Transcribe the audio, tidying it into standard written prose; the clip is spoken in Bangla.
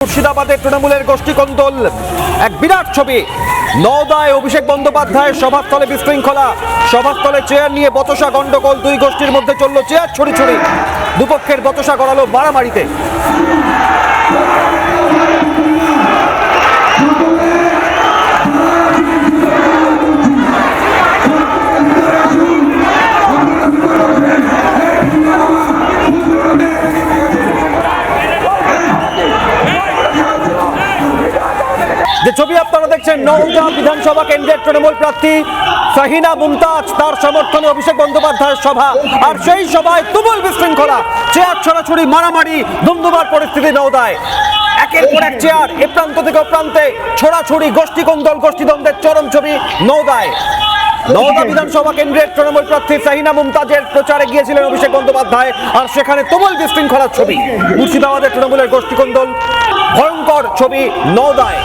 মুর্শিদাবাদে তৃণমূলের গোষ্ঠী কোন্দল এক বিরাট ছবি। নওদায় অভিষেক বন্দ্যোপাধ্যায়ের সভাস্থলে বিশৃঙ্খলা, সভাস্থলে চেয়ার নিয়ে বচসা, গন্ডগোল, দুই গোষ্ঠীর মধ্যে চলল চেয়ার ছড়িছড়ি, দুপক্ষের বচসা গড়ালো মারামারিতে। যে ছবি আপনারা দেখছেন, নওদা বিধানসভা কেন্দ্রের তৃণমূল প্রার্থী শাহিনা মুমতাজ, তার সমর্থনে অভিষেক বন্দ্যোপাধ্যায়ের সভা, আর সেই সভায় তুমুল বিশৃঙ্খলা, চেয়ার ছড়াছড়ি, মারামারি, ধুমধুমার পরিস্থিতি নওদায়। একের পর এক চেয়ার এ প্রান্ত থেকে ও প্রান্তে ছড়াছড়ি, গোষ্ঠী কোন্দল, গোষ্ঠীদ্বন্দ্বের চরম ছবি নওদায়। নওদা বিধানসভা কেন্দ্রের তৃণমূল প্রার্থী শাহিনা মুমতাজের প্রচারে গিয়েছিলেন অভিষেক বন্দ্যোপাধ্যায়, আর সেখানে তুমুল বিশৃঙ্খলার ছবি। মুর্শিদাবাদের তৃণমূলের গোষ্ঠী কোন্দল, ভয়ঙ্কর ছবি নওদায়।